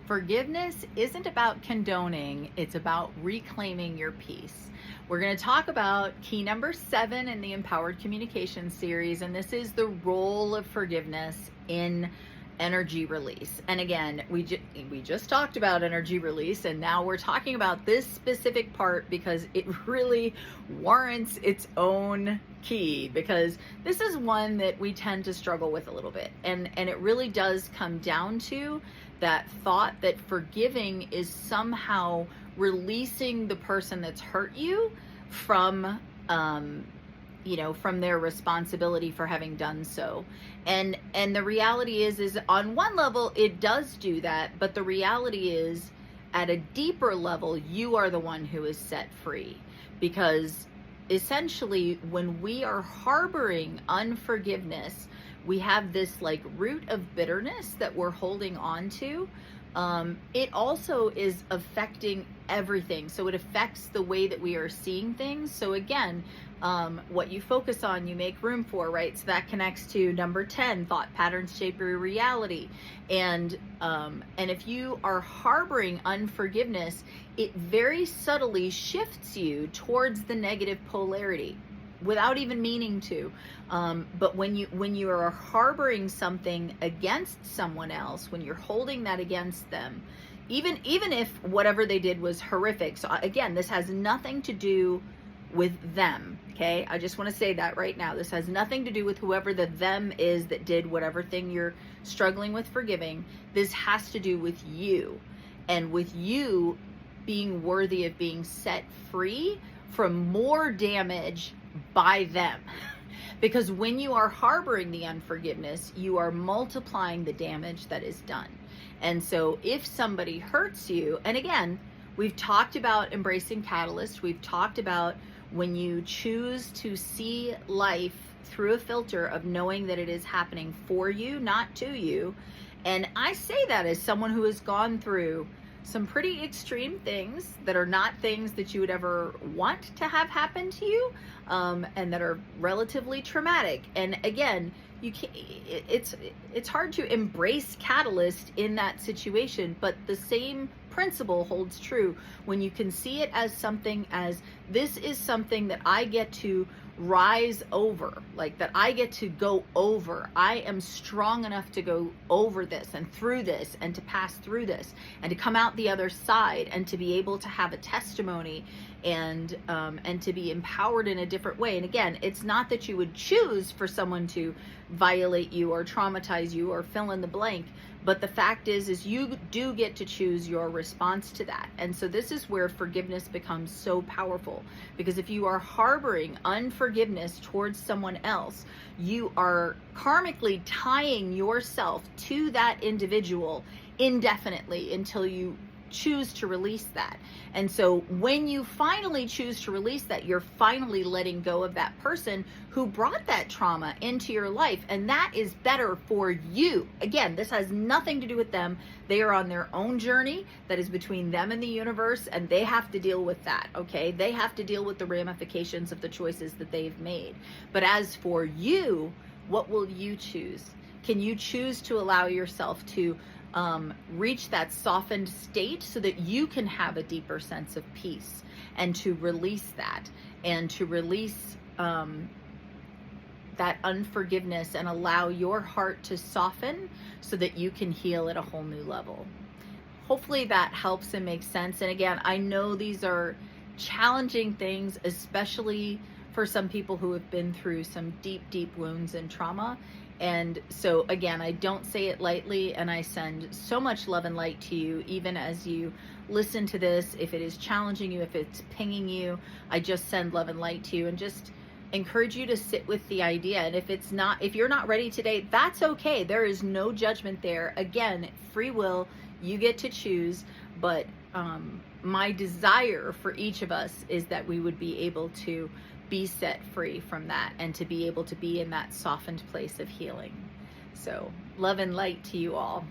Forgiveness isn't about condoning, it's about reclaiming your peace. We're going to talk about key number 7 in the Empowered Communication series, and this is the role of forgiveness in energy release. And again, we just talked about energy release, and now we're talking about this specific part because it really warrants its own key, because this is one that we tend to struggle with a little bit, and it really does come down to that thought that forgiving is somehow releasing the person that's hurt you from from their responsibility for having done so. And the reality is on one level it does do that, but the reality is at a deeper level you are the one who is set free, because essentially when we are harboring unforgiveness, we have this like root of bitterness that we're holding on to. It also is affecting everything. So it affects the way that we are seeing things. So again, what you focus on, you make room for, right? So that connects to number 10, thought patterns shape your reality. And if you are harboring unforgiveness, it very subtly shifts you towards the negative polarity without even meaning to. But when you are harboring something against someone else, when you're holding that against them, even if whatever they did was horrific. So again, this has nothing to do with them. Okay, I just want to say that right now. This has nothing to do with whoever the them is that did whatever thing you're struggling with forgiving. This has to do with you, and with you being worthy of being set free from more damage by them. Because when you are harboring the unforgiveness, you are multiplying the damage that is done. And so if somebody hurts you, and again, we've talked about embracing catalyst, we've talked about when you choose to see life through a filter of knowing that it is happening for you, not to you. And I say that as someone who has gone through some pretty extreme things that are not things that you would ever want to have happen to you, and that are relatively traumatic. And again, you can't, it's hard to embrace catalyst in that situation, but the same principle holds true when you can see it as something, as this is something that I get to rise over, like that I get to go over. I am strong enough to go over this and through this and to pass through this and to come out the other side and to be able to have a testimony and to be empowered in a different way. And again, it's not that you would choose for someone to violate you or traumatize you or fill in the blank, but the fact is you do get to choose your response to that. And so this is where forgiveness becomes so powerful, because if you are harboring unforgiveness towards someone else, you are karmically tying yourself to that individual indefinitely until you choose to release that. And so when you finally choose to release that, you're finally letting go of that person who brought that trauma into your life, and that is better for you. Again, this has nothing to do with them. They are on their own journey that is between them and the universe, and they have to deal with that. Okay, they have to deal with the ramifications of the choices that they've made. But as for you, what will you choose? Can you choose to allow yourself to reach that softened state so that you can have a deeper sense of peace, and to release that, and to release that unforgiveness, and allow your heart to soften so that you can heal at a whole new level? Hopefully that helps and makes sense. And again, I know these are challenging things, especially for some people who have been through some deep wounds and trauma. And so again, I don't say it lightly, and I send so much love and light to you, even as you listen to this. If it is challenging you, if it's pinging you, I just send love and light to you, and just encourage you to sit with the idea. And if you're not ready today, that's okay. There is no judgment there. Again, free will, you get to choose. But my desire for each of us is that we would be able to be set free from that, and to be able to be in that softened place of healing. So love and light to you all.